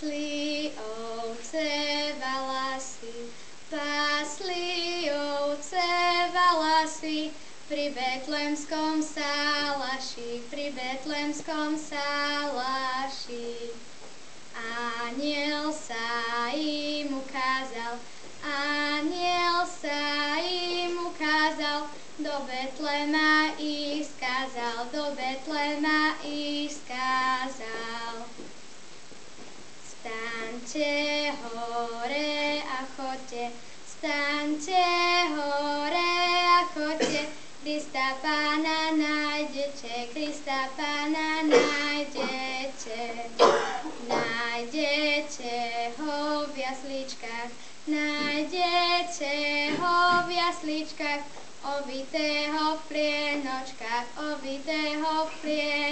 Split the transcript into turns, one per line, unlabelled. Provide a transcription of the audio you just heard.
Pasli ovce valasy, pasli ovce valasy, pri betlemskom salaši, pri betlemskom salaši. Aniel sa im ukázal, aniel sa im ukázal, do Betlema ich skázal, do Betlema ich skázal. Staňte hore a chodte, staňte hore a chodte, Krista Pána nájdete, Krista Pána nájdete. Nájdete ho v jasličkách, nájdete ho v jasličkách, ovitého v plienočkách, ovitého v plienočkách.